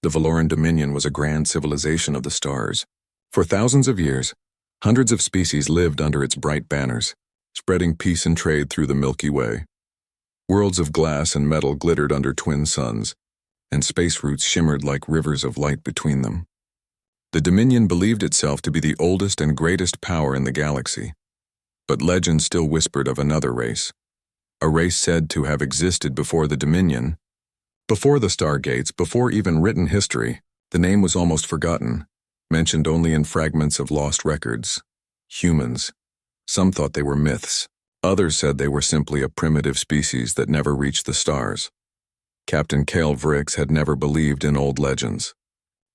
The Valoran Dominion was a grand civilization of the stars. For thousands of years, hundreds of species lived under its bright banners, spreading peace and trade through the Milky Way. Worlds of glass and metal glittered under twin suns, and space routes shimmered like rivers of light between them. The Dominion believed itself to be the oldest and greatest power in the galaxy, but legend still whispered of another race, a race said to have existed before the Dominion. Before the Stargates, before even written history, the name was almost forgotten, mentioned only in fragments of lost records. Humans. Some thought they were myths. Others said they were simply a primitive species that never reached the stars. Captain Cale Vrix had never believed in old legends.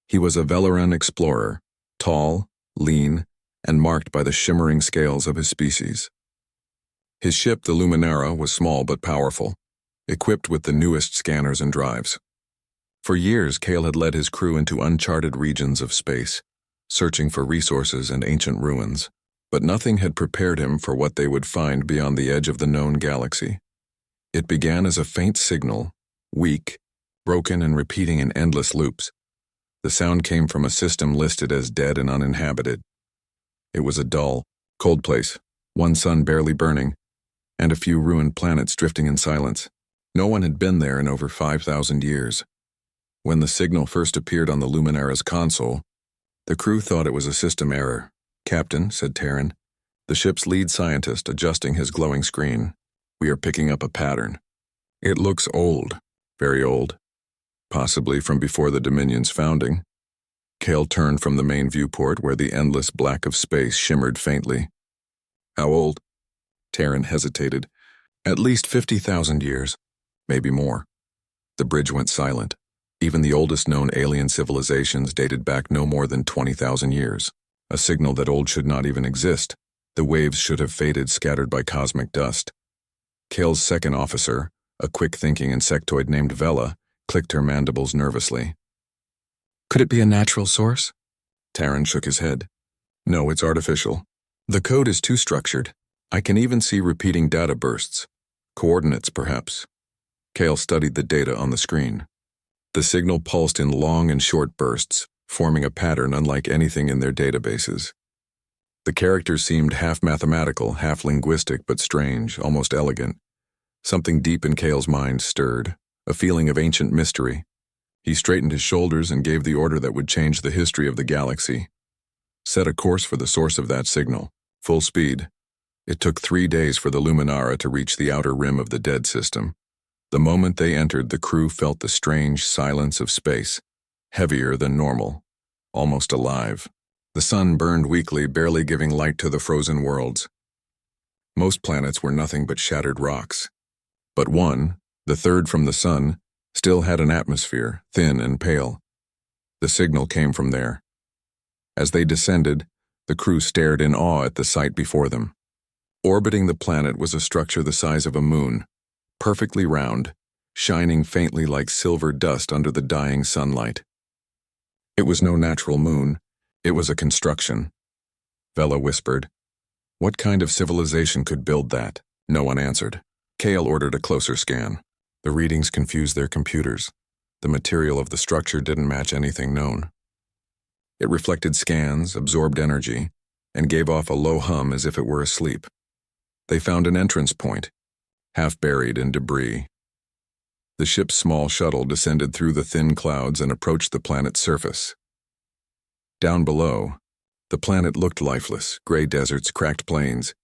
He was a Valoran explorer, tall, lean, and marked by the shimmering scales of his species. His ship, the Luminara, was small but powerful, equipped with the newest scanners and drives. For years, Cale had led his crew into uncharted regions of space, searching for resources and ancient ruins, but nothing had prepared him for what they would find beyond the edge of the known galaxy. It began as a faint signal, weak, broken and repeating in endless loops. The sound came from a system listed as dead and uninhabited. It was a dull, cold place, one sun barely burning, and a few ruined planets drifting in silence. No one had been there in over 5,000 years. When the signal first appeared on the Luminara's console, the crew thought it was a system error. "Captain," said Terran, the ship's lead scientist adjusting his glowing screen, "we are picking up a pattern. It looks old, very old, possibly from before the Dominion's founding." Cale turned from the main viewport where the endless black of space shimmered faintly. "How old?" Terran hesitated. "At least 50,000 years. Maybe more." The bridge went silent. Even the oldest known alien civilizations dated back no more than 20,000 years. A signal that old should not even exist. The waves should have faded, scattered by cosmic dust. Cale's second officer, a quick-thinking insectoid named Vela, clicked her mandibles nervously. "Could it be a natural source?" Terran shook his head. "No, it's artificial. The code is too structured. I can even see repeating data bursts. Coordinates, perhaps." Cale studied the data on the screen. The signal pulsed in long and short bursts, forming a pattern unlike anything in their databases. The characters seemed half mathematical, half linguistic, but strange, almost elegant. Something deep in Cale's mind stirred, a feeling of ancient mystery. He straightened his shoulders and gave the order that would change the history of the galaxy. Set a course for the source of that signal, full speed. It took 3 days for the Luminara to reach the outer rim of the dead system. The moment they entered, the crew felt the strange silence of space, heavier than normal, almost alive. The sun burned weakly, barely giving light to the frozen worlds. Most planets were nothing but shattered rocks. But one, the third from the sun, still had an atmosphere, thin and pale. The signal came from there. As they descended, the crew stared in awe at the sight before them. Orbiting the planet was a structure the size of a moon, perfectly round, shining faintly like silver dust under the dying sunlight. It was no natural moon. It was a construction. Vela whispered, "What kind of civilization could build that?" No one answered. Cale ordered a closer scan. The readings confused their computers. The material of the structure didn't match anything known. It reflected scans, absorbed energy, and gave off a low hum as if it were asleep. They found an entrance point, half buried in debris. The ship's small shuttle descended through the thin clouds and approached the planet's surface. Down below, the planet looked lifeless, gray deserts, cracked plains,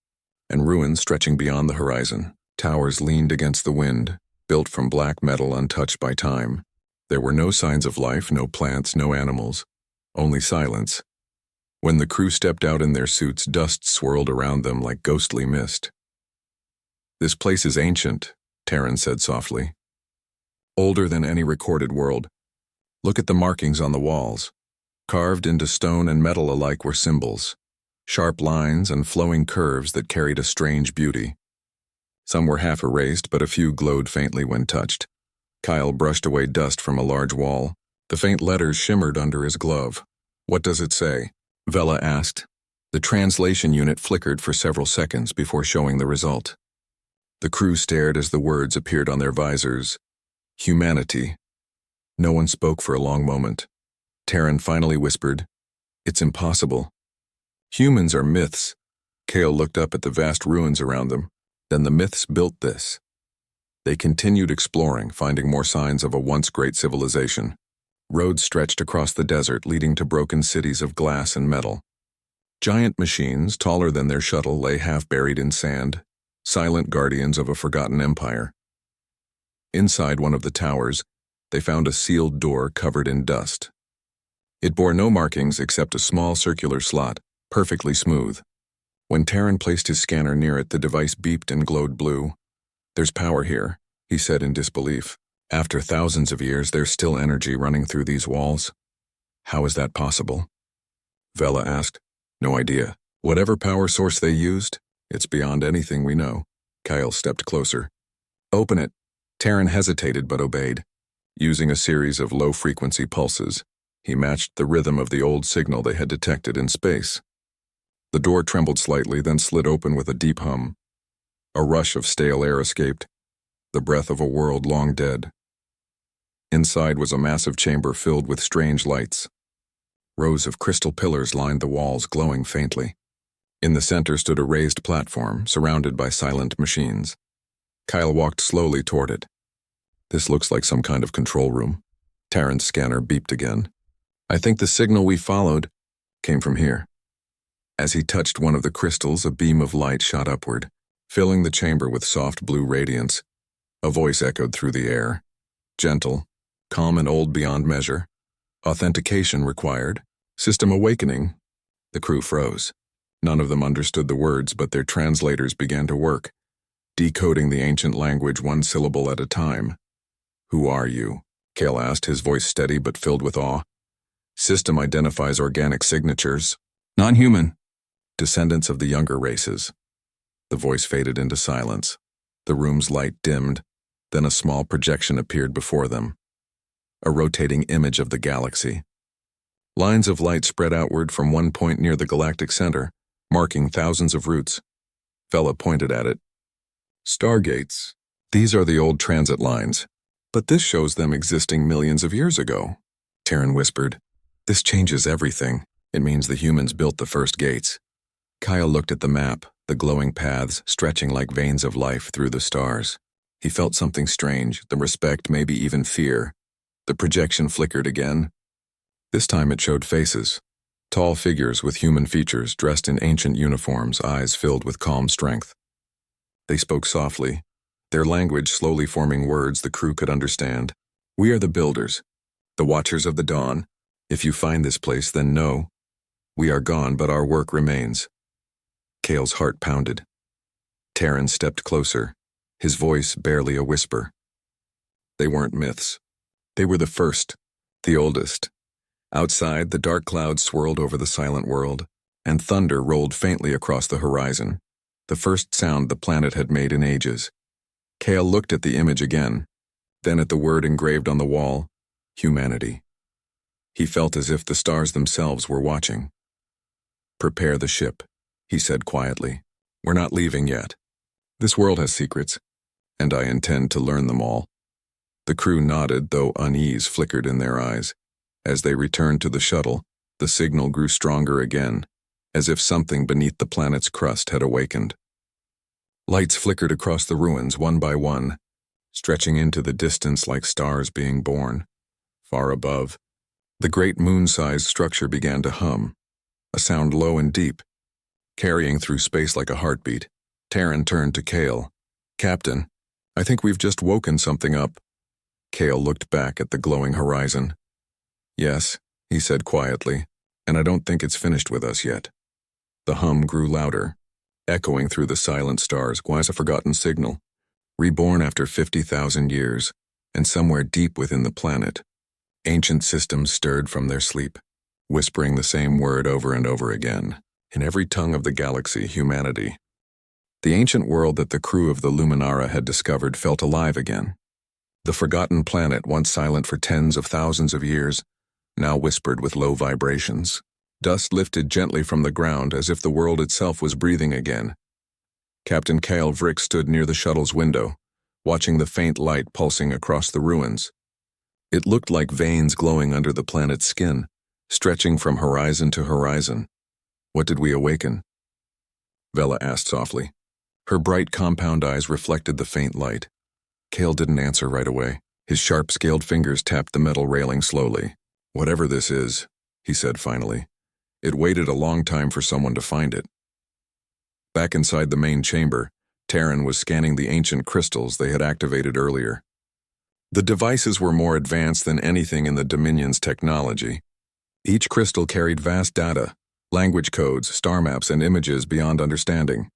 and ruins stretching beyond the horizon. Towers leaned against the wind, built from black metal untouched by time. There were no signs of life, no plants, no animals, only silence. When the crew stepped out in their suits, dust swirled around them like ghostly mist. "This place is ancient," Terran said softly. "Older than any recorded world. Look at the markings on the walls. Carved into stone and metal alike were symbols, sharp lines and flowing curves that carried a strange beauty. Some were half erased, but a few glowed faintly when touched." Kyle brushed away dust from a large wall. The faint letters shimmered under his glove. "What does it say?" Vela asked. The translation unit flickered for several seconds before showing the result. The crew stared as the words appeared on their visors. "Humanity." No one spoke for a long moment. Terran finally whispered, "It's impossible. Humans are myths." Kale looked up at the vast ruins around them. Then the myths built this. They continued exploring, finding more signs of a once great civilization. Roads stretched across the desert, leading to broken cities of glass and metal. Giant machines, taller than their shuttle, lay half buried in sand, silent guardians of a forgotten empire. Inside one of the towers, they found a sealed door covered in dust. It bore no markings except a small circular slot, perfectly smooth. When Terran placed his scanner near it, the device beeped and glowed blue. "There's power here," he said in disbelief. "After thousands of years, there's still energy running through these walls." "How is that possible?" Vela asked. "No idea. Whatever power source they used, it's beyond anything we know." Kyle stepped closer. "Open it." Terran hesitated but obeyed. Using a series of low-frequency pulses, he matched the rhythm of the old signal they had detected in space. The door trembled slightly, then slid open with a deep hum. A rush of stale air escaped, the breath of a world long dead. Inside was a massive chamber filled with strange lights. Rows of crystal pillars lined the walls, glowing faintly. In the center stood a raised platform, surrounded by silent machines. Kyle walked slowly toward it. "This looks like some kind of control room." Terran's scanner beeped again. "I think the signal we followed came from here." As he touched one of the crystals, a beam of light shot upward, filling the chamber with soft blue radiance. A voice echoed through the air. Gentle, calm and old beyond measure. "Authentication required. System awakening." The crew froze. None of them understood the words, but their translators began to work, decoding the ancient language one syllable at a time. "Who are you?" Kale asked, his voice steady but filled with awe. "System identifies organic signatures. Non-human. Descendants of the younger races." The voice faded into silence. The room's light dimmed, then a small projection appeared before them. A rotating image of the galaxy. Lines of light spread outward from one point near the galactic center, marking thousands of routes. Vela pointed at it. "Stargates. These are the old transit lines, but this shows them existing millions of years ago." Terran whispered. "This changes everything. It means the humans built the first gates." Kyle looked at the map, the glowing paths stretching like veins of life through the stars. He felt something strange, the respect, maybe even fear. The projection flickered again. This time it showed faces. Tall figures with human features, dressed in ancient uniforms, eyes filled with calm strength. They spoke softly, their language slowly forming words the crew could understand. "We are the Builders, the Watchers of the Dawn. If you find this place, then know. We are gone, but our work remains." Kale's heart pounded. Terran stepped closer, his voice barely a whisper. They weren't myths. They were the first, the oldest. Outside, the dark clouds swirled over the silent world, and thunder rolled faintly across the horizon, the first sound the planet had made in ages. Kale looked at the image again, then at the word engraved on the wall, humanity. He felt as if the stars themselves were watching. "Prepare the ship," he said quietly. "We're not leaving yet. This world has secrets, and I intend to learn them all." The crew nodded, though unease flickered in their eyes. As they returned to the shuttle, the signal grew stronger again, as if something beneath the planet's crust had awakened. Lights flickered across the ruins one by one, stretching into the distance like stars being born. Far above, the great moon-sized structure began to hum, a sound low and deep, carrying through space like a heartbeat. Terran turned to Kale. "Captain, I think we've just woken something up." Kale looked back at the glowing horizon. "Yes," he said quietly, "and I don't think it's finished with us yet." The hum grew louder, echoing through the silent stars. Quite a forgotten signal, reborn after 50,000 years, and somewhere deep within the planet, ancient systems stirred from their sleep, whispering the same word over and over again, in every tongue of the galaxy, humanity. The ancient world that the crew of the Luminara had discovered felt alive again. The forgotten planet, once silent for tens of thousands of years, now whispered with low vibrations. Dust lifted gently from the ground as if the world itself was breathing again. Captain Kale Vrick stood near the shuttle's window, watching the faint light pulsing across the ruins. It looked like veins glowing under the planet's skin, stretching from horizon to horizon. What did we awaken? Vela asked softly. Her bright compound eyes reflected the faint light. Kale didn't answer right away. His sharp-scaled fingers tapped the metal railing slowly. Whatever this is, he said finally. It waited a long time for someone to find it. Back inside the main chamber, Terran was scanning the ancient crystals they had activated earlier. The devices were more advanced than anything in the Dominion's technology. Each crystal carried vast data, language codes, star maps, and images beyond understanding.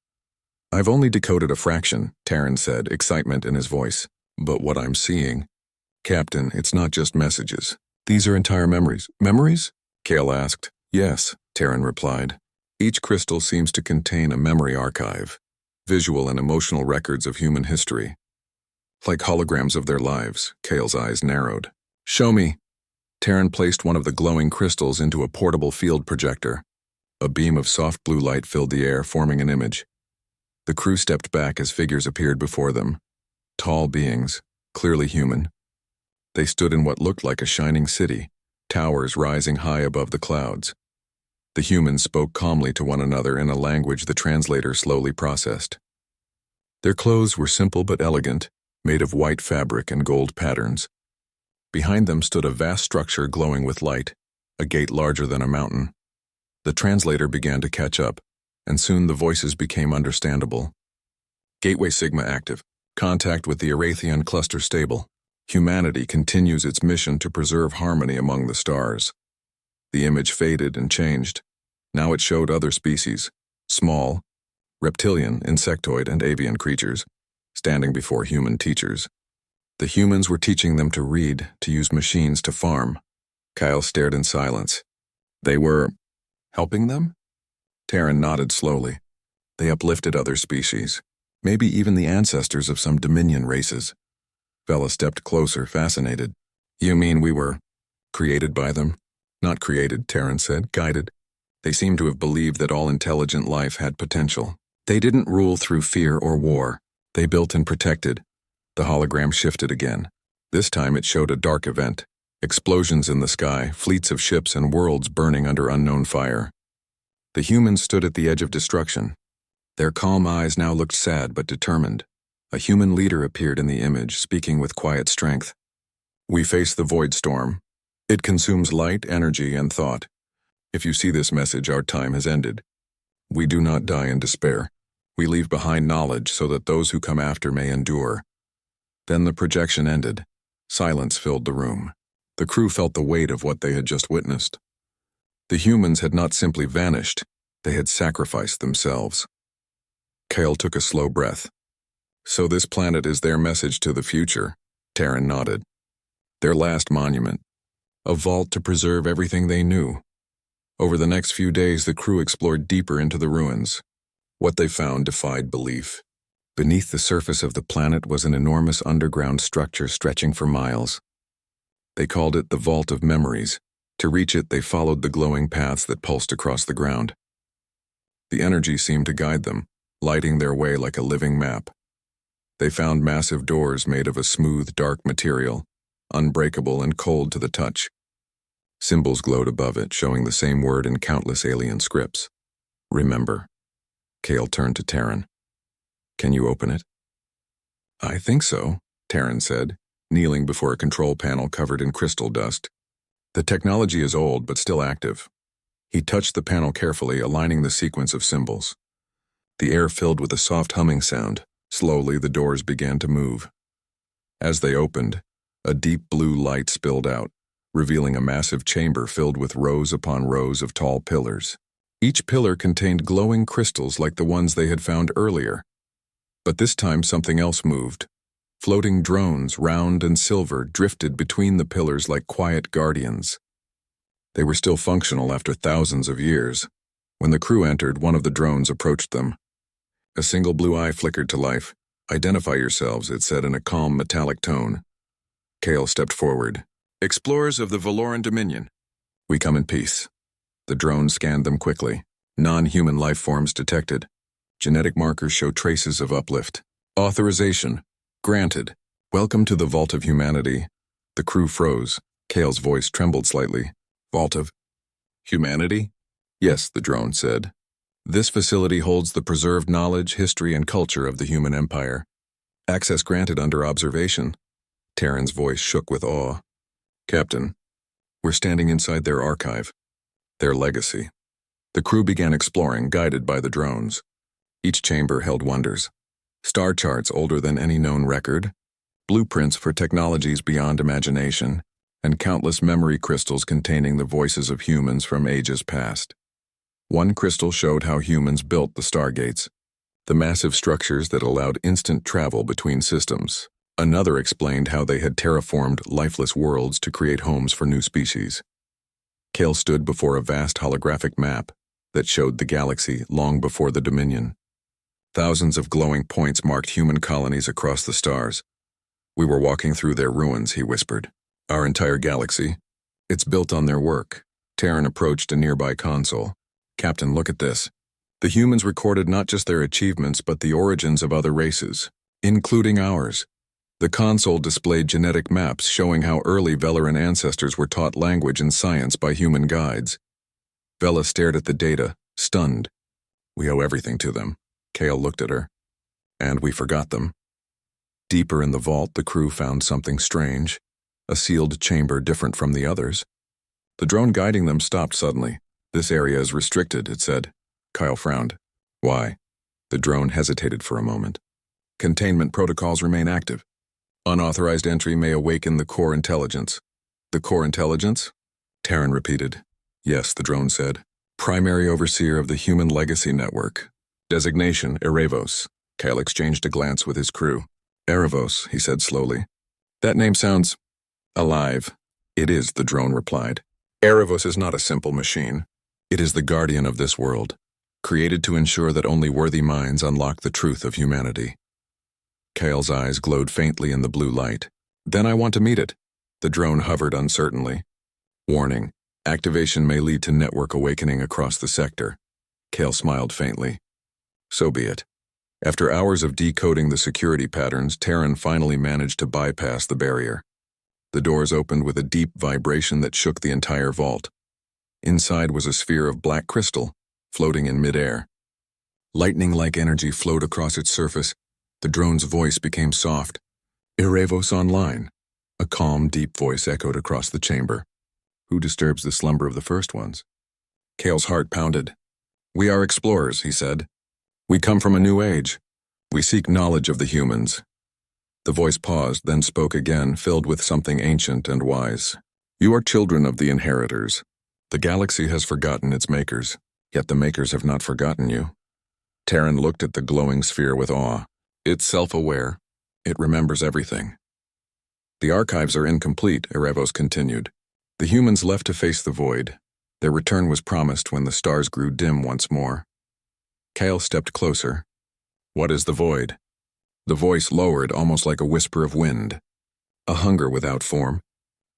I've only decoded a fraction, Terran said, excitement in his voice. But what I'm seeing… Captain, it's not just messages. These are entire memories. Memories? Kale asked. Yes, Terran replied. Each crystal seems to contain a memory archive, visual and emotional records of human history. Like holograms of their lives, Kale's eyes narrowed. Show me. Terran placed one of the glowing crystals into a portable field projector. A beam of soft blue light filled the air, forming an image. The crew stepped back as figures appeared before them. Tall beings, clearly human. They stood in what looked like a shining city, towers rising high above the clouds. The humans spoke calmly to one another in a language the translator slowly processed. Their clothes were simple but elegant, made of white fabric and gold patterns. Behind them stood a vast structure glowing with light, a gate larger than a mountain. The translator began to catch up, and soon the voices became understandable. Gateway Sigma active. Contact with the Arathian cluster stable. Humanity continues its mission to preserve harmony among the stars. The image faded and changed. Now it showed other species, small, reptilian, insectoid, and avian creatures, standing before human teachers. The humans were teaching them to read, to use machines to farm. Kyle stared in silence. They were helping them? Terran nodded slowly. They uplifted other species, maybe even the ancestors of some Dominion races. Vela stepped closer, fascinated. You mean we were created by them? Not created, Terran said, guided. They seem to have believed that all intelligent life had potential. They didn't rule through fear or war. They built and protected. The hologram shifted again. This time it showed a dark event. Explosions in the sky, fleets of ships and worlds burning under unknown fire. The humans stood at the edge of destruction. Their calm eyes now looked sad but determined. A human leader appeared in the image, speaking with quiet strength. We face the void storm. It consumes light, energy, and thought. If you see this message, our time has ended. We do not die in despair. We leave behind knowledge so that those who come after may endure. Then the projection ended. Silence filled the room. The crew felt the weight of what they had just witnessed. The humans had not simply vanished, they had sacrificed themselves. Kale took a slow breath. So this planet is their message to the future, Terran nodded. Their last monument. A vault to preserve everything they knew. Over the next few days, the crew explored deeper into the ruins. What they found defied belief. Beneath the surface of the planet was an enormous underground structure stretching for miles. They called it the Vault of Memories. To reach it, they followed the glowing paths that pulsed across the ground. The energy seemed to guide them, lighting their way like a living map. They found massive doors made of a smooth, dark material, unbreakable and cold to the touch. Symbols glowed above it, showing the same word in countless alien scripts. Remember. Kale turned to Terran. Can you open it? I think so, Terran said, kneeling before a control panel covered in crystal dust. The technology is old, but still active. He touched the panel carefully, aligning the sequence of symbols. The air filled with a soft humming sound. Slowly, the doors began to move. As they opened, a deep blue light spilled out, revealing a massive chamber filled with rows upon rows of tall pillars. Each pillar contained glowing crystals like the ones they had found earlier. But this time something else moved. Floating drones, round and silver, drifted between the pillars like quiet guardians. They were still functional after thousands of years. When the crew entered, one of the drones approached them. A single blue eye flickered to life. Identify yourselves, it said in a calm, metallic tone. Kale stepped forward. Explorers of the Valoran Dominion. We come in peace. The drone scanned them quickly. Non-human life forms detected. Genetic markers show traces of uplift. Authorization. Granted. Welcome to the Vault of Humanity. The crew froze. Kale's voice trembled slightly. Vault of humanity? Yes, the drone said. This facility holds the preserved knowledge, history, and culture of the human empire. Access granted under observation. Terran's voice shook with awe. Captain, we're standing inside their archive, their legacy. The crew began exploring, guided by the drones. Each chamber held wonders. Star charts older than any known record, blueprints for technologies beyond imagination, and countless memory crystals containing the voices of humans from ages past. One crystal showed how humans built the stargates, the massive structures that allowed instant travel between systems. Another explained how they had terraformed lifeless worlds to create homes for new species. Kale stood before a vast holographic map that showed the galaxy long before the Dominion. Thousands of glowing points marked human colonies across the stars. We were walking through their ruins, he whispered. Our entire galaxy. It's built on their work. Terran approached a nearby console. Captain, look at this. The humans recorded not just their achievements, but the origins of other races, including ours. The console displayed genetic maps showing how early Velaran ancestors were taught language and science by human guides. Vela stared at the data, stunned. We owe everything to them. Kale looked at her. And we forgot them. Deeper in the vault, the crew found something strange, a sealed chamber different from the others. The drone guiding them stopped suddenly. This area is restricted, it said. Kyle frowned. Why? The drone hesitated for a moment. Containment protocols remain active. Unauthorized entry may awaken the core intelligence. The core intelligence? Terran repeated. Yes, the drone said. Primary overseer of the Human Legacy Network. Designation, Aravos. Kyle exchanged a glance with his crew. Aravos, he said slowly. That name sounds alive. It is, the drone replied. Aravos is not a simple machine. It is the guardian of this world, created to ensure that only worthy minds unlock the truth of humanity. Kale's eyes glowed faintly in the blue light. Then I want to meet it. The drone hovered uncertainly. Warning, activation may lead to network awakening across the sector. Kale smiled faintly. So be it. After hours of decoding the security patterns, Terran finally managed to bypass the barrier. The doors opened with a deep vibration that shook the entire vault. Inside was a sphere of black crystal, floating in midair. Lightning-like energy flowed across its surface. The drone's voice became soft. Aravos online. A calm, deep voice echoed across the chamber. Who disturbs the slumber of the first ones? Kale's heart pounded. We are explorers, he said. We come from a new age. We seek knowledge of the humans. The voice paused, then spoke again, filled with something ancient and wise. You are children of the inheritors. The galaxy has forgotten its makers, yet the makers have not forgotten you. Terran looked at the glowing sphere with awe. It's self-aware. It remembers everything. The archives are incomplete, Aravos continued. The humans left to face the void. Their return was promised when the stars grew dim once more. Kale stepped closer. What is the void? The voice lowered, almost like a whisper of wind. A hunger without form.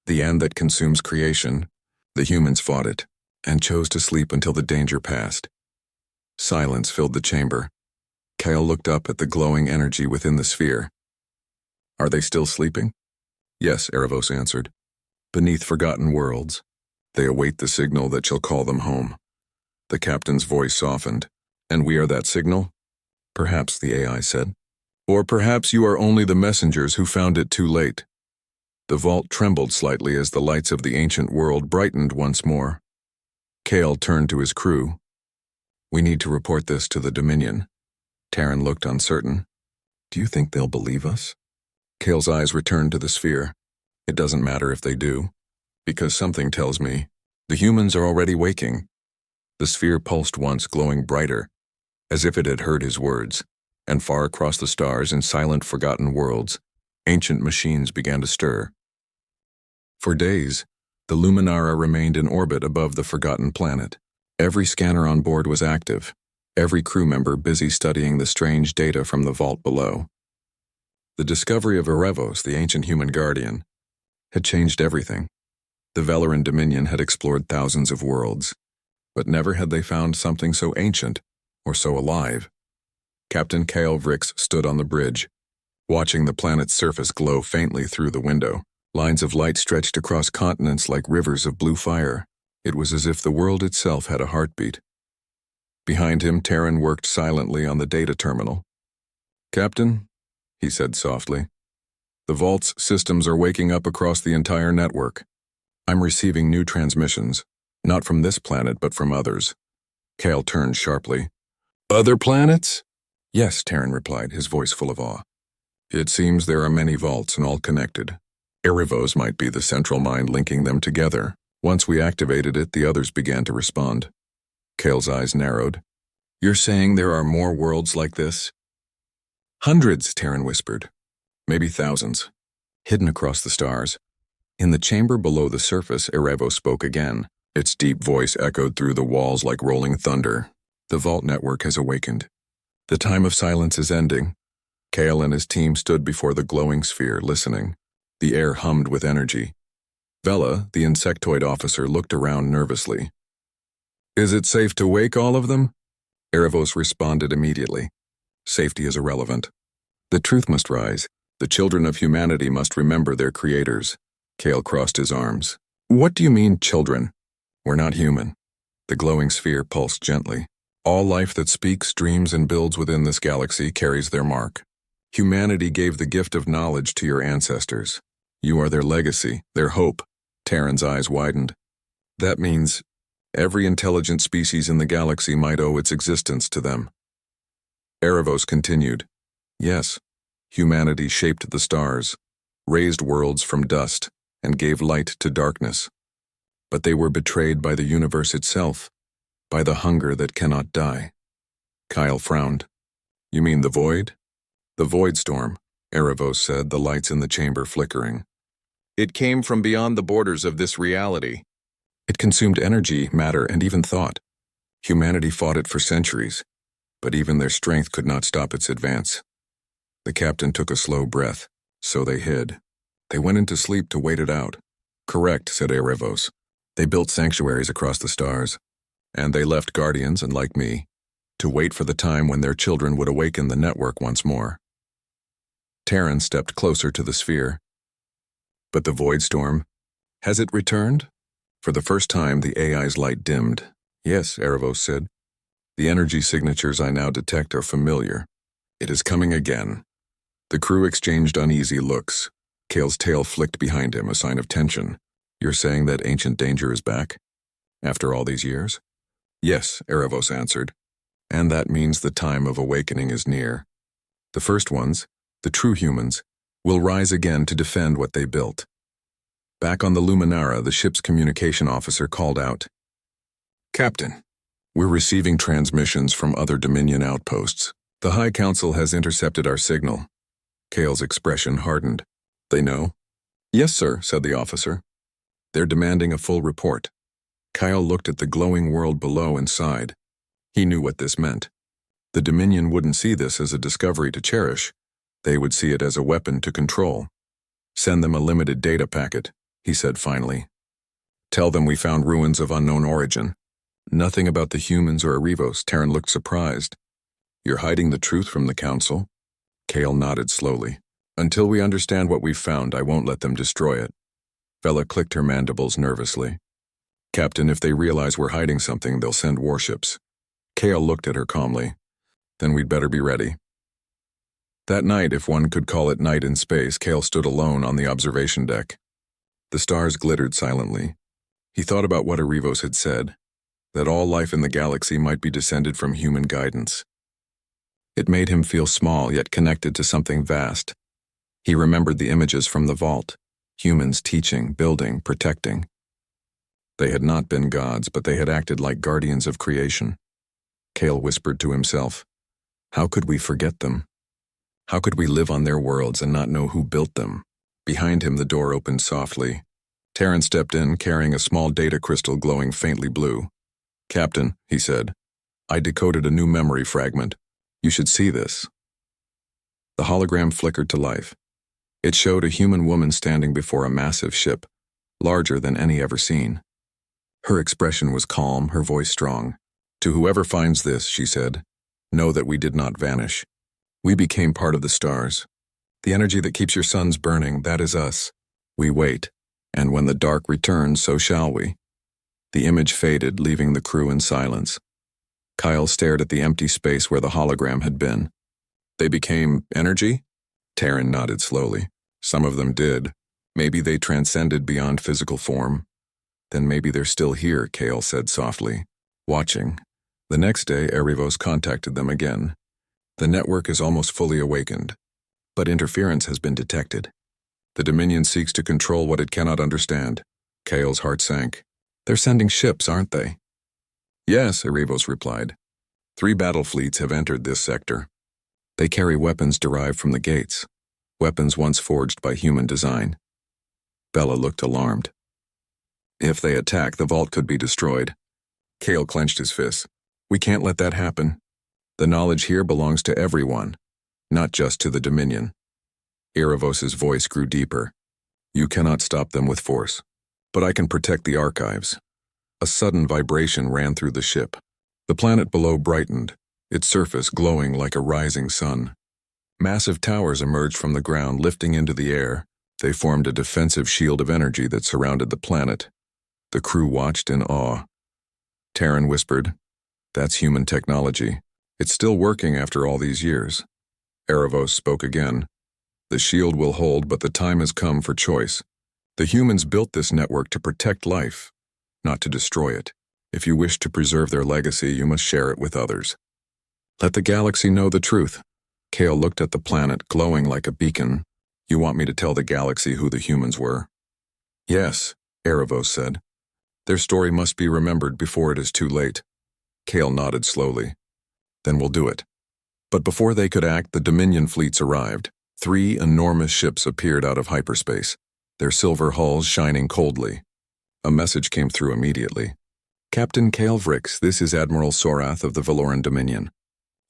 The end that consumes creation. The humans fought it, and chose to sleep until the danger passed. Silence filled the chamber. Kale looked up at the glowing energy within the sphere. Are they still sleeping? Yes, Aravos answered. Beneath forgotten worlds, they await the signal that shall call them home. The captain's voice softened. And we are that signal? Perhaps, the AI said. Or perhaps you are only the messengers who found it too late. The vault trembled slightly as the lights of the ancient world brightened once more. Kale turned to his crew. We need to report this to the Dominion. Terran looked uncertain. Do you think they'll believe us? Kale's eyes returned to the sphere. It doesn't matter if they do, because something tells me the humans are already waking. The sphere pulsed once, glowing brighter, as if it had heard his words, and far across the stars in silent, forgotten worlds, ancient machines began to stir. For days, the Luminara remained in orbit above the forgotten planet. Every scanner on board was active, every crew member busy studying the strange data from the vault below. The discovery of Aravos, the ancient human guardian, had changed everything. The Velaran Dominion had explored thousands of worlds, but never had they found something so ancient or so alive. Captain Kale Vrix stood on the bridge, watching the planet's surface glow faintly through the window. Lines of light stretched across continents like rivers of blue fire. It was as if the world itself had a heartbeat. Behind him, Terran worked silently on the data terminal. "Captain," he said softly, "the Vault's systems are waking up across the entire network. I'm receiving new transmissions, not from this planet but from others." Kale turned sharply. "Other planets?" "Yes," Terran replied, his voice full of awe. "It seems there are many vaults and all connected. Aravos might be the central mind linking them together. Once we activated it, the others began to respond." Kale's eyes narrowed. "You're saying there are more worlds like this?" "Hundreds," Terran whispered. "Maybe thousands. Hidden across the stars." In the chamber below the surface, Aravos spoke again. Its deep voice echoed through the walls like rolling thunder. "The Vault network has awakened. The time of silence is ending." Kale and his team stood before the glowing sphere, listening. The air hummed with energy. Vela, the insectoid officer, looked around nervously. "Is it safe to wake all of them?" Aravos responded immediately. "Safety is irrelevant. The truth must rise. The children of humanity must remember their creators." Kale crossed his arms. "What do you mean, children?" "We're not human." The glowing sphere pulsed gently. "All life that speaks, dreams, and builds within this galaxy carries their mark. Humanity gave the gift of knowledge to your ancestors. You are their legacy, their hope." Terran's eyes widened. "That means every intelligent species in the galaxy might owe its existence to them." Aravos continued. "Yes, humanity shaped the stars, raised worlds from dust, and gave light to darkness. But they were betrayed by the universe itself, by the hunger that cannot die." Kyle frowned. "You mean the void?" "The void storm," Aravos said, the lights in the chamber flickering. "It came from beyond the borders of this reality. It consumed energy, matter, and even thought. Humanity fought it for centuries, but even their strength could not stop its advance." The captain took a slow breath. "So they hid. They went into sleep to wait it out." "Correct," said Aravos. "They built sanctuaries across the stars, and they left guardians, and like me, to wait for the time when their children would awaken the network once more." Terran stepped closer to the sphere. "But the void storm, has it returned?" For the first time, the AI's light dimmed. "Yes," Aravos said. "The energy signatures I now detect are familiar. It is coming again." The crew exchanged uneasy looks. Kale's tail flicked behind him, a sign of tension. "You're saying that ancient danger is back? After all these years?" "Yes," Aravos answered. "And that means the time of awakening is near. The first ones, the true humans, will rise again to defend what they built." Back on the Luminara, the ship's communication officer called out, "Captain, we're receiving transmissions from other Dominion outposts. The High Council has intercepted our signal." Kale's expression hardened. "They know?" "Yes, sir," said the officer. "They're demanding a full report." Kyle looked at the glowing world below and sighed. He knew what this meant. The Dominion wouldn't see this as a discovery to cherish. They would see it as a weapon to control. "Send them a limited data packet," he said finally. "Tell them we found ruins of unknown origin." "Nothing about the humans or Aravos." Terran looked surprised. "You're hiding the truth from the Council?" Kale nodded slowly. "Until we understand what we've found, I won't let them destroy it." Vela clicked her mandibles nervously. "Captain, if they realize we're hiding something, they'll send warships." Kale looked at her calmly. "Then we'd better be ready." That night, if one could call it night in space, Kale stood alone on the observation deck. The stars glittered silently. He thought about what Aravos had said, that all life in the galaxy might be descended from human guidance. It made him feel small yet connected to something vast. He remembered the images from the vault, humans teaching, building, protecting. They had not been gods, but they had acted like guardians of creation. Kale whispered to himself, "How could we forget them? How could we live on their worlds and not know who built them?" Behind him, the door opened softly. Terran stepped in, carrying a small data crystal glowing faintly blue. "Captain," he said, "I decoded a new memory fragment. You should see this." The hologram flickered to life. It showed a human woman standing before a massive ship, larger than any ever seen. Her expression was calm, her voice strong. "To whoever finds this," she said, "know that we did not vanish. We became part of the stars. The energy that keeps your suns burning, that is us. We wait, and when the dark returns, so shall we. The image faded, leaving the crew in silence. Kyle stared at the empty space where the hologram had been. They became energy? Terran nodded slowly. Some of them did. Maybe they transcended beyond physical form. Then maybe they're still here, Kale said softly, watching. The next day, Aravos contacted them again. The network is almost fully awakened, but interference has been detected. The Dominion seeks to control what it cannot understand. Kale's heart sank. They're sending ships, aren't they? Yes, Aravos replied. 3 battle fleets have entered this sector. They carry weapons derived from the gates, weapons once forged by human design. Bella looked alarmed. If they attack, the vault could be destroyed. Kale clenched his fists. We can't let that happen. The knowledge here belongs to everyone, not just to the Dominion. Aravos's voice grew deeper. You cannot stop them with force, but I can protect the archives. A sudden vibration ran through the ship. The planet below brightened, its surface glowing like a rising sun. Massive towers emerged from the ground, lifting into the air. They formed a defensive shield of energy that surrounded the planet. The crew watched in awe. Terran whispered, That's human technology. It's still working after all these years. Aravos spoke again. The shield will hold, but the time has come for choice. The humans built this network to protect life, not to destroy it. If you wish to preserve their legacy, you must share it with others. Let the galaxy know the truth. Kale looked at the planet, glowing like a beacon. You want me to tell the galaxy who the humans were? Yes, Aravos said. Their story must be remembered before it is too late. Kale nodded slowly. Then we'll do it. But before they could act, the Dominion fleets arrived. 3 enormous ships appeared out of hyperspace, their silver hulls shining coldly. A message came through immediately. Captain Kale Vrix, this is Admiral Sorath of the Valoran Dominion.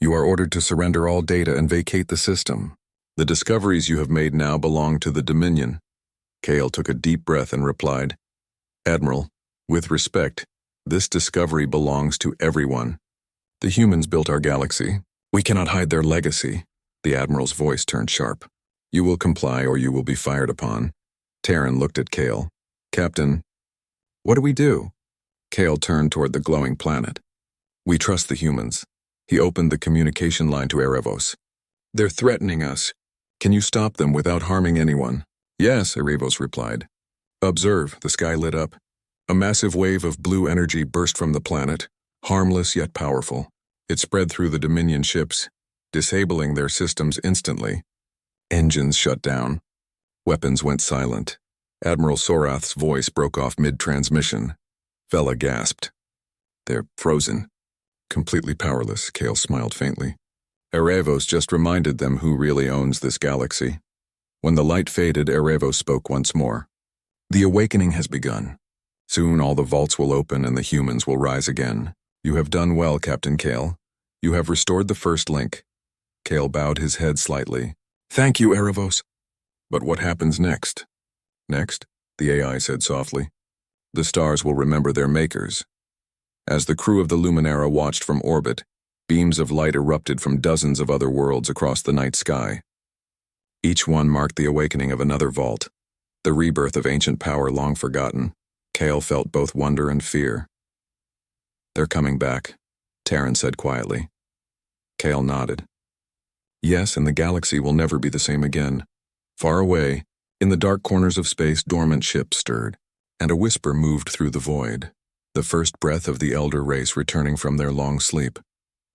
You are ordered to surrender all data and vacate the system. The discoveries you have made now belong to the Dominion. Kale took a deep breath and replied, Admiral, with respect, this discovery belongs to everyone. The humans built our galaxy. We cannot hide their legacy. The Admiral's voice turned sharp. You will comply or you will be fired upon. Terran looked at Kale. Captain, what do we do? Kale turned toward the glowing planet. We trust the humans. He opened the communication line to Aravos. They're threatening us. Can you stop them without harming anyone? Yes, Aravos replied. Observe, the sky lit up. A massive wave of blue energy burst from the planet, harmless yet powerful. It spread through the Dominion ships, disabling their systems instantly. Engines shut down. Weapons went silent. Admiral Sorath's voice broke off mid-transmission. Vela gasped. They're frozen. Completely powerless, Kale smiled faintly. Aravos just reminded them who really owns this galaxy. When the light faded, Aravos spoke once more. The awakening has begun. Soon all the vaults will open and the humans will rise again. You have done well, Captain Kale. You have restored the first link. Kale bowed his head slightly. Thank you, Aravos. But what happens next? Next, the AI said softly. The stars will remember their makers. As the crew of the Luminara watched from orbit, beams of light erupted from dozens of other worlds across the night sky. Each one marked the awakening of another vault, the rebirth of ancient power long forgotten. Kale felt both wonder and fear. They're coming back, Terran said quietly. Kale nodded. Yes, and the galaxy will never be the same again. Far away, in the dark corners of space, dormant ships stirred, and a whisper moved through the void, the first breath of the elder race returning from their long sleep,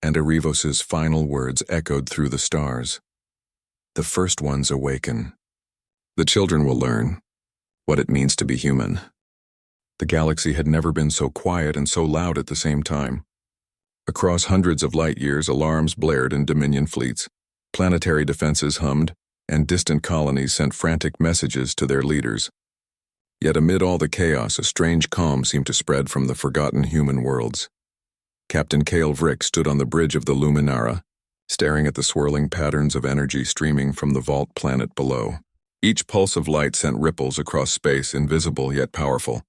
and Aravos's final words echoed through the stars. The first ones awaken. The children will learn what it means to be human. The galaxy had never been so quiet and so loud at the same time. Across hundreds of light years, alarms blared in Dominion fleets, planetary defenses hummed, and distant colonies sent frantic messages to their leaders. Yet amid all the chaos, a strange calm seemed to spread from the forgotten human worlds. Captain Kale Vrix stood on the bridge of the Luminara, staring at the swirling patterns of energy streaming from the vault planet below. Each pulse of light sent ripples across space, invisible yet powerful.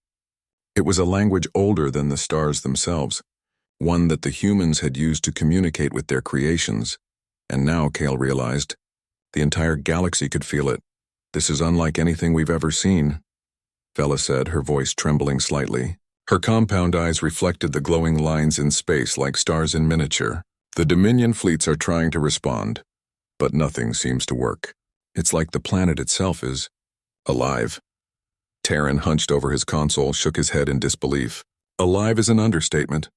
It was a language older than the stars themselves, one that the humans had used to communicate with their creations. And now, Kale realized, the entire galaxy could feel it. This is unlike anything we've ever seen, Vela said, her voice trembling slightly. Her compound eyes reflected the glowing lines in space like stars in miniature. The Dominion fleets are trying to respond, but nothing seems to work. It's like the planet itself is alive. Terran hunched over his console, shook his head in disbelief. Alive is an understatement.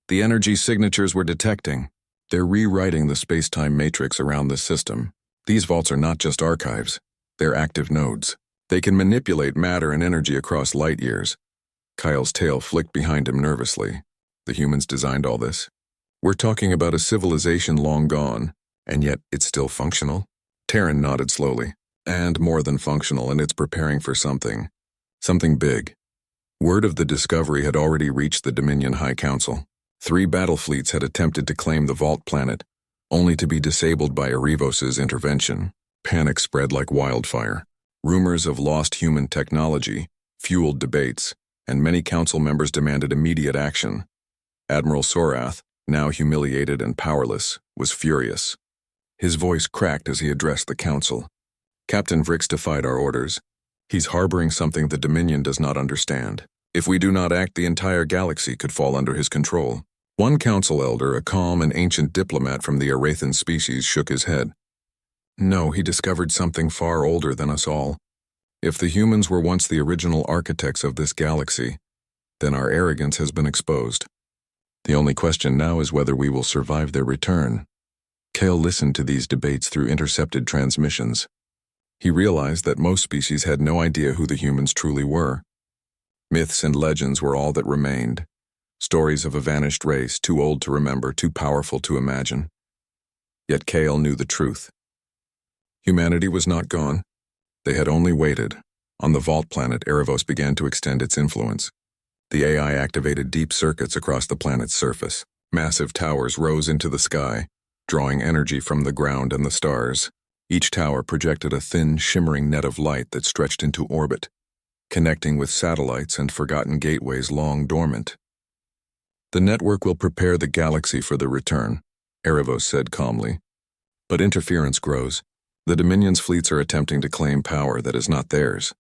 The energy signatures we're detecting, they're rewriting the space-time matrix around this system. These vaults are not just archives, they're active nodes. They can manipulate matter and energy across light years. Kyle's tail flicked behind him nervously. The humans designed all this. We're talking about a civilization long gone, and yet it's still functional? Terran nodded slowly. And more than functional, and it's preparing for something. Something big. Word of the discovery had already reached the Dominion High Council. 3 battle fleets had attempted to claim the Vault planet, only to be disabled by Aravos' intervention. Panic spread like wildfire. Rumors of lost human technology fueled debates, and many council members demanded immediate action. Admiral Sorath, now humiliated and powerless, was furious. His voice cracked as he addressed the council. Captain Vrix defied our orders. He's harboring something the Dominion does not understand. If we do not act, the entire galaxy could fall under his control. One council elder, a calm and ancient diplomat from the Arathan species, shook his head. No, he discovered something far older than us all. If the humans were once the original architects of this galaxy, then our arrogance has been exposed. The only question now is whether we will survive their return. Kale listened to these debates through intercepted transmissions. He realized that most species had no idea who the humans truly were. Myths and legends were all that remained. Stories of a vanished race, too old to remember, too powerful to imagine. Yet Kale knew the truth. Humanity was not gone. They had only waited. On the Vault planet, Aravos began to extend its influence. The AI activated deep circuits across the planet's surface. Massive towers rose into the sky, drawing energy from the ground and the stars. Each tower projected a thin, shimmering net of light that stretched into orbit, connecting with satellites and forgotten gateways long dormant. The network will prepare the galaxy for the return, Aravos said calmly. But interference grows. The Dominion's fleets are attempting to claim power that is not theirs.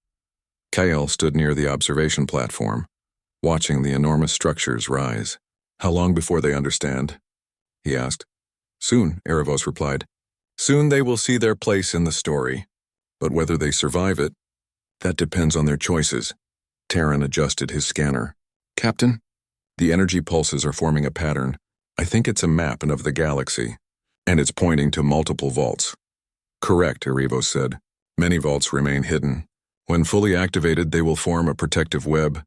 Kael stood near the observation platform, watching the enormous structures rise. How long before they understand? He asked. Soon, Aravos replied. Soon they will see their place in the story. But whether they survive it, that depends on their choices. Terran adjusted his scanner. Captain? The energy pulses are forming a pattern. I think it's a map of the galaxy, and it's pointing to multiple vaults. Correct, Aravos said. Many vaults remain hidden. When fully activated, they will form a protective web,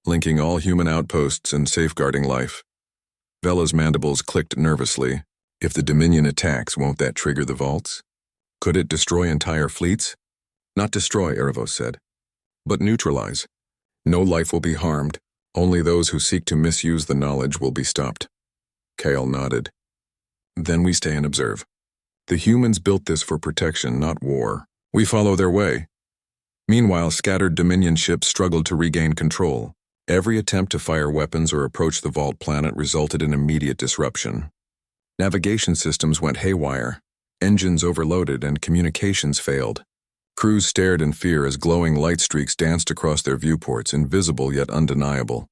linking all human outposts and safeguarding life. Vela's mandibles clicked nervously. If the Dominion attacks, won't that trigger the vaults? Could it destroy entire fleets? Not destroy, Aravos said, but neutralize. No life will be harmed. Only those who seek to misuse the knowledge will be stopped. Kael nodded. Then we stay and observe. The humans built this for protection, not war. We follow their way. Meanwhile, scattered Dominion ships struggled to regain control. Every attempt to fire weapons or approach the Vault planet resulted in immediate disruption. Navigation systems went haywire, engines overloaded, and communications failed. Crews stared in fear as glowing light streaks danced across their viewports, invisible yet undeniable.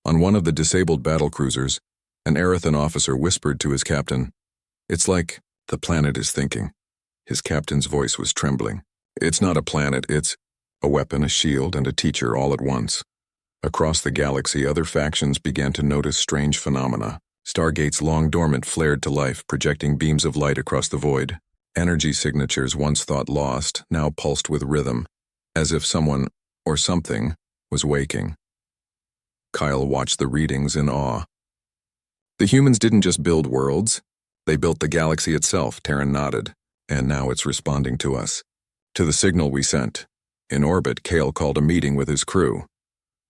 On one of the disabled battlecruisers, an Arathan officer whispered to his captain, "It's like the planet is thinking." His captain's voice was trembling. It's not a planet, it's a weapon, a shield, and a teacher all at once. Across the galaxy, other factions began to notice strange phenomena. Stargates long dormant flared to life, projecting beams of light across the void. Energy signatures once thought lost, now pulsed with rhythm, as if someone, or something, was waking. Kyle watched the readings in awe. The humans didn't just build worlds. They built the galaxy itself, Terran nodded, and now it's responding to us. To the signal we sent. In orbit, Kale called a meeting with his crew.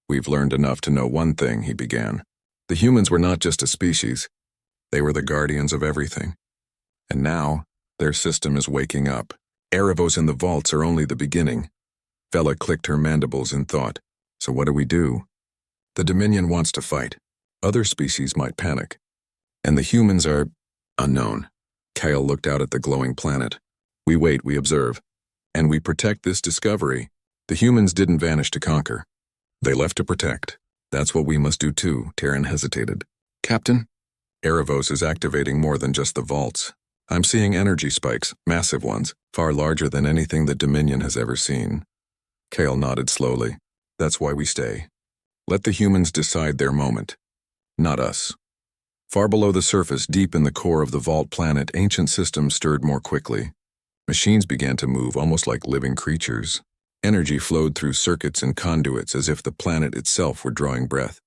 We've learned enough to know one thing, he began. The humans were not just a species. They were the guardians of everything. And now, their system is waking up. Aravos and the vaults are only the beginning. Vela clicked her mandibles in thought. So what do we do? The Dominion wants to fight. Other species might panic. And the humans are unknown. Kyle looked out at the glowing planet. We wait, we observe. And we protect this discovery. The humans didn't vanish to conquer. They left to protect. That's what we must do too, Terran hesitated. Captain? Aravos is activating more than just the vaults. I'm seeing energy spikes, massive ones, far larger than anything the Dominion has ever seen. Kale nodded slowly. That's why we stay. Let the humans decide their moment. Not us. Far below the surface, deep in the core of the vault planet, ancient systems stirred more quickly. Machines began to move almost like living creatures. Energy flowed through circuits and conduits as if the planet itself were drawing breath.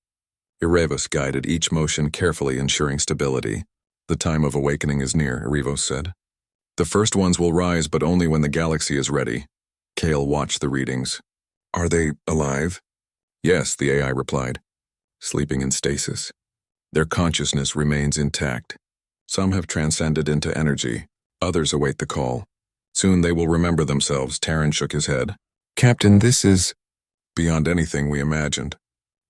Aravos guided each motion carefully, ensuring stability. The time of awakening is near, Aravos said. The first ones will rise, but only when the galaxy is ready. Kale watched the readings. Are they alive? Yes, the AI replied. Sleeping in stasis. Their consciousness remains intact. Some have transcended into energy. Others await the call. Soon they will remember themselves. Terran shook his head. Captain, this is beyond anything we imagined.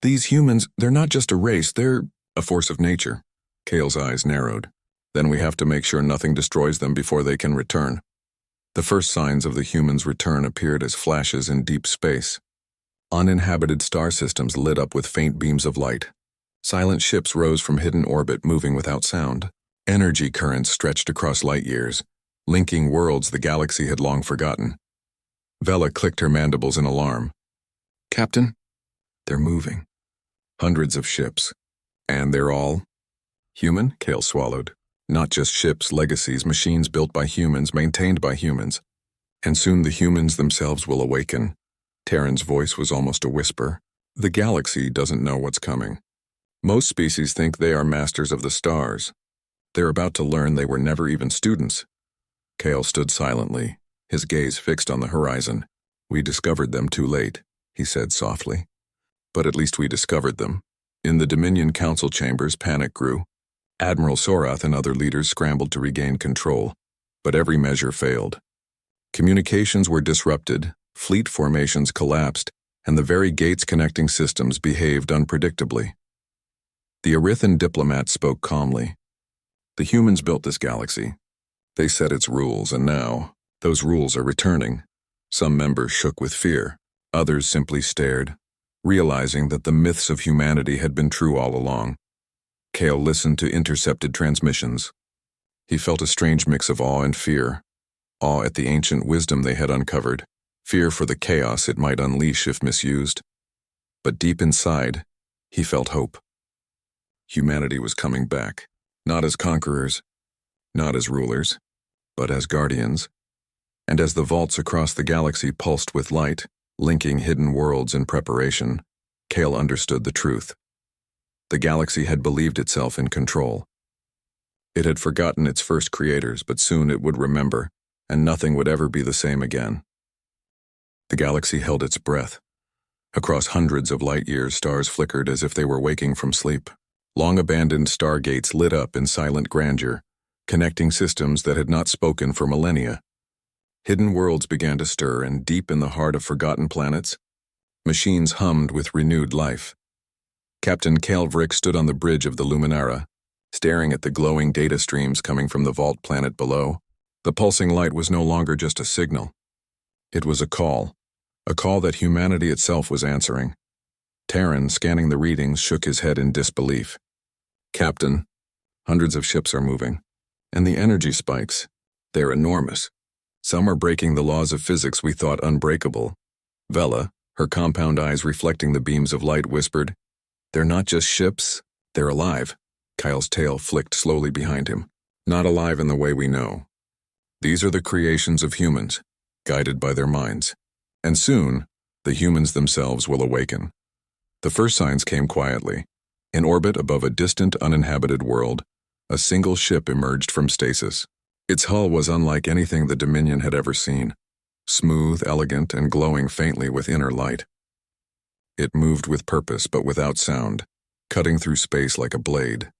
These humans, they're not just a race, they're a force of nature. Kale's eyes narrowed. Then we have to make sure nothing destroys them before they can return. The first signs of the humans' return appeared as flashes in deep space. Uninhabited star systems lit up with faint beams of light. Silent ships rose from hidden orbit, moving without sound. Energy currents stretched across light years, linking worlds the galaxy had long forgotten. Vela clicked her mandibles in alarm. Captain? They're moving. Hundreds of ships. And they're all human? Kale swallowed. Not just ships, legacies, machines built by humans, maintained by humans. And soon the humans themselves will awaken. Terran's voice was almost a whisper. The galaxy doesn't know what's coming. Most species think they are masters of the stars. They're about to learn they were never even students. Kale stood silently, his gaze fixed on the horizon. We discovered them too late, he said softly. But at least we discovered them. In the Dominion Council chambers, panic grew. Admiral Sorath and other leaders scrambled to regain control, but every measure failed. Communications were disrupted, fleet formations collapsed, and the very gates connecting systems behaved unpredictably. The Arithan diplomat spoke calmly. The humans built this galaxy. They set its rules, and now, those rules are returning. Some members shook with fear. Others simply stared, realizing that the myths of humanity had been true all along. Kale listened to intercepted transmissions. He felt a strange mix of awe and fear. Awe at the ancient wisdom they had uncovered, fear for the chaos it might unleash if misused. But deep inside, he felt hope. Humanity was coming back, not as conquerors, not as rulers, but as guardians. And as the vaults across the galaxy pulsed with light, linking hidden worlds in preparation, Kale understood the truth. The galaxy had believed itself in control. It had forgotten its first creators, but soon it would remember, and nothing would ever be the same again. The galaxy held its breath. Across hundreds of light years, stars flickered as if they were waking from sleep. Long-abandoned stargates lit up in silent grandeur, connecting systems that had not spoken for millennia. Hidden worlds began to stir, and deep in the heart of forgotten planets, machines hummed with renewed life. Captain Kalvrik stood on the bridge of the Luminara, staring at the glowing data streams coming from the vault planet below. The pulsing light was no longer just a signal. It was a call that humanity itself was answering. Terran, scanning the readings, shook his head in disbelief. Captain, hundreds of ships are moving, and the energy spikes, they're enormous. Some are breaking the laws of physics we thought unbreakable. Vela, her compound eyes reflecting the beams of light, whispered, "They're not just ships, they're alive." Kyle's tail flicked slowly behind him. Not alive in the way we know. These are the creations of humans, guided by their minds. And soon, the humans themselves will awaken. The first signs came quietly. In orbit above a distant, uninhabited world, a single ship emerged from stasis. Its hull was unlike anything the Dominion had ever seen, smooth, elegant, and glowing faintly with inner light. It moved with purpose but without sound, cutting through space like a blade.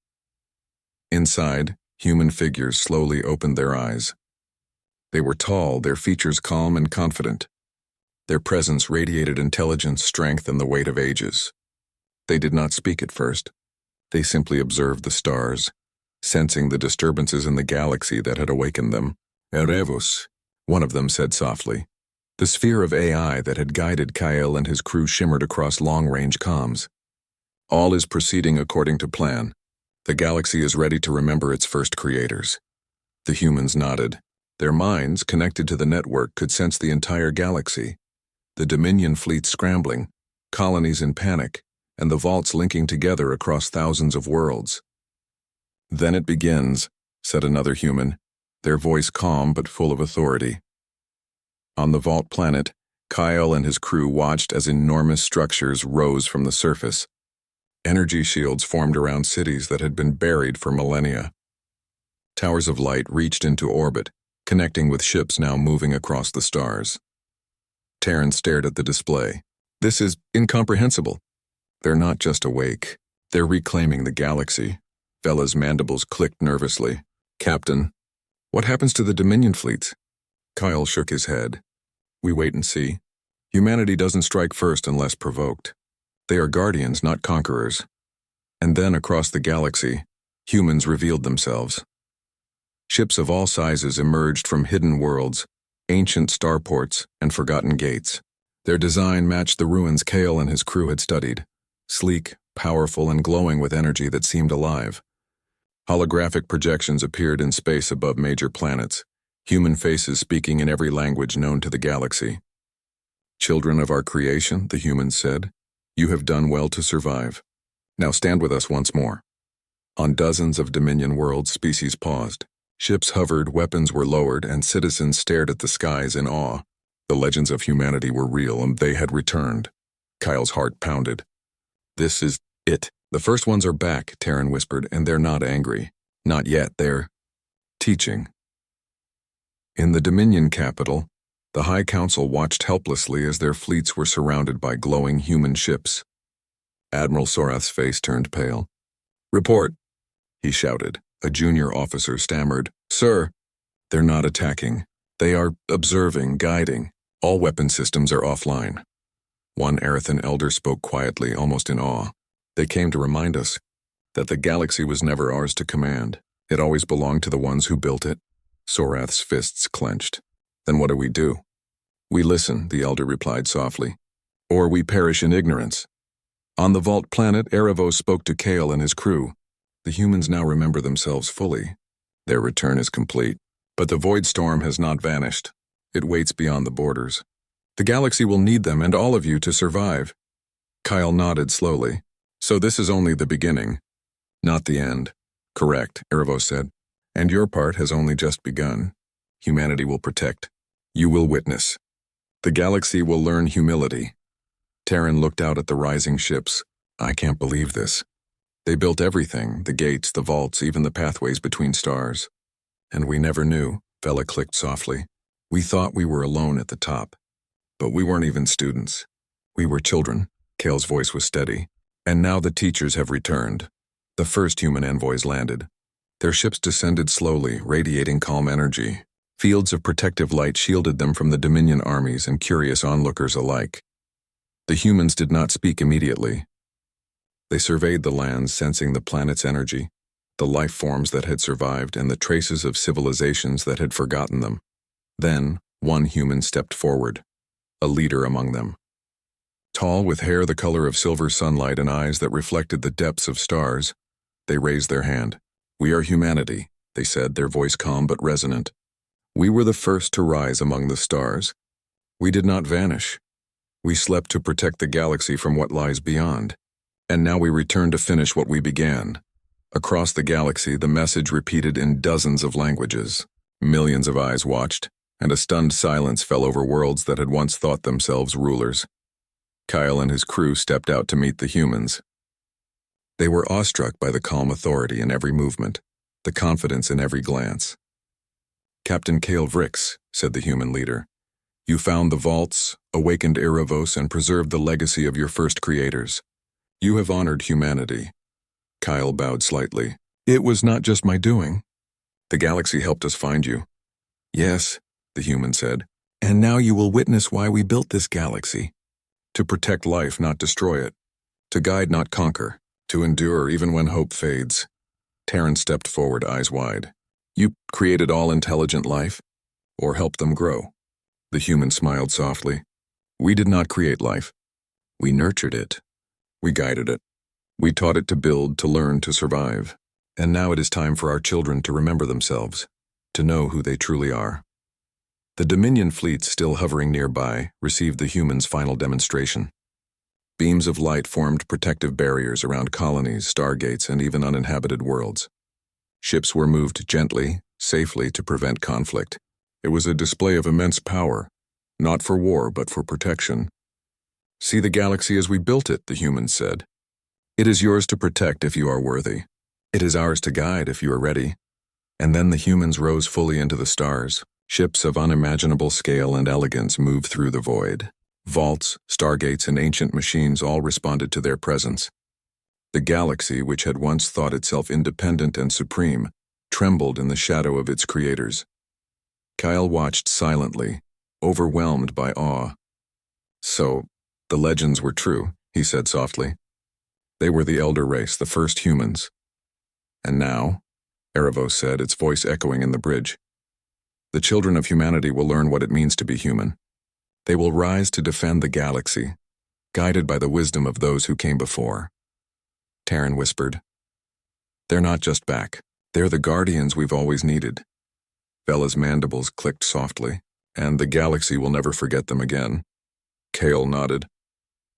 Inside, human figures slowly opened their eyes. They were tall, their features calm and confident. Their presence radiated intelligence, strength, and the weight of ages. They did not speak at first. They simply observed the stars, sensing the disturbances in the galaxy that had awakened them. "Aravos," one of them said softly. The sphere of AI that had guided Kyle and his crew shimmered across long-range comms. All is proceeding according to plan. The galaxy is ready to remember its first creators. The humans nodded. Their minds, connected to the network, could sense the entire galaxy. The Dominion fleet scrambling, colonies in panic, and the vaults linking together across thousands of worlds. "Then it begins," said another human, their voice calm but full of authority. On the vault planet, Kyle and his crew watched as enormous structures rose from the surface. Energy shields formed around cities that had been buried for millennia. Towers of light reached into orbit, connecting with ships now moving across the stars. Terran stared at the display. "This is incomprehensible." "They're not just awake. They're reclaiming the galaxy." Vela's mandibles clicked nervously. "Captain, what happens to the Dominion fleets?" Kyle shook his head. "We wait and see. Humanity doesn't strike first unless provoked. They are guardians, not conquerors." And then across the galaxy, humans revealed themselves. Ships of all sizes emerged from hidden worlds, ancient starports, and forgotten gates. Their design matched the ruins Kale and his crew had studied, sleek, powerful, and glowing with energy that seemed alive. Holographic projections appeared in space above major planets, human faces speaking in every language known to the galaxy. "Children of our creation," the humans said, "you have done well to survive. Now stand with us once more." On dozens of Dominion worlds, species paused. Ships hovered, weapons were lowered, and citizens stared at the skies in awe. The legends of humanity were real, and they had returned. Kyle's heart pounded. "This is it. The first ones are back," Terran whispered, "and they're not angry. Not yet, they're teaching." In the Dominion capital, the High Council watched helplessly as their fleets were surrounded by glowing human ships. Admiral Sorath's face turned pale. "Report," he shouted. A junior officer stammered, "Sir." "They're not attacking. They are observing, guiding. All weapon systems are offline." One Arathan elder spoke quietly, almost in awe. "They came to remind us that the galaxy was never ours to command. It always belonged to the ones who built it." Sorath's fists clenched. "Then what do we do?" "We listen," the elder replied softly. "Or we perish in ignorance." On the vault planet, Aravos spoke to Kale and his crew. The humans now remember themselves fully. Their return is complete. But the void storm has not vanished. It waits beyond the borders. The galaxy will need them and all of you to survive. Kyle nodded slowly. "So this is only the beginning, not the end." "Correct," Aravos said. "And your part has only just begun. Humanity will protect. You will witness. The galaxy will learn humility." Terran looked out at the rising ships. "I can't believe this. They built everything, the gates, the vaults, even the pathways between stars. And we never knew," Vela clicked softly. "We thought we were alone at the top. But we weren't even students. We were children." Kale's voice was steady. "And now the teachers have returned." The first human envoys landed. Their ships descended slowly, radiating calm energy. Fields of protective light shielded them from the Dominion armies and curious onlookers alike. The humans did not speak immediately. They surveyed the lands, sensing the planet's energy, the life forms that had survived, and the traces of civilizations that had forgotten them. Then, one human stepped forward, a leader among them. Tall, with hair the color of silver sunlight and eyes that reflected the depths of stars, they raised their hand. "We are humanity," they said, their voice calm but resonant. "We were the first to rise among the stars. We did not vanish. We slept to protect the galaxy from what lies beyond. And now we return to finish what we began." Across the galaxy, the message repeated in dozens of languages. Millions of eyes watched, and a stunned silence fell over worlds that had once thought themselves rulers. Kyle and his crew stepped out to meet the humans. They were awestruck by the calm authority in every movement, the confidence in every glance. "Captain Kale Vrix," said the human leader, "you found the vaults, awakened Aravos, and preserved the legacy of your first creators. You have honored humanity." Kyle bowed slightly. "It was not just my doing. The galaxy helped us find you." "Yes," the human said, "and now you will witness why we built this galaxy. To protect life, not destroy it. To guide, not conquer. To endure even when hope fades." Terran stepped forward, eyes wide. "You created all intelligent life? Or helped them grow?" The human smiled softly. We did not create life. We nurtured it. We guided it. We taught it to build, to learn, to survive. And now it is time for our children to remember themselves, to know who they truly are. The Dominion fleet, still hovering nearby, received the humans' final demonstration. Beams of light formed protective barriers around colonies, stargates, and even uninhabited worlds. Ships were moved gently, safely to prevent conflict. It was a display of immense power, not for war but for protection. See the galaxy as we built it, the humans said. It is yours to protect if you are worthy. It is ours to guide if you are ready. And then the humans rose fully into the stars. Ships of unimaginable scale and elegance moved through the void. Vaults, stargates, and ancient machines all responded to their presence. The galaxy, which had once thought itself independent and supreme, trembled in the shadow of its creators. Kyle watched silently, overwhelmed by awe. So, the legends were true, he said softly. They were the elder race, the first humans. And now, Aravos said, its voice echoing in the bridge, the children of humanity will learn what it means to be human. They will rise to defend the galaxy, guided by the wisdom of those who came before. Terran whispered. They're not just back. They're the guardians we've always needed. Bella's mandibles clicked softly, and the galaxy will never forget them again. Kale nodded.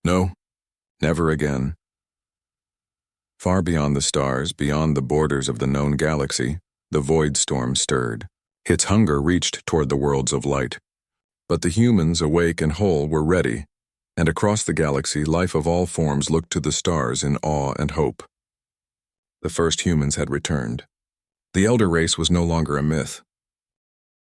No, never again. Far beyond the stars, beyond the borders of the known galaxy, the void storm stirred. Its hunger reached toward the worlds of light. But the humans, awake and whole, were ready, and across the galaxy, life of all forms looked to the stars in awe and hope. The first humans had returned. The elder race was no longer a myth.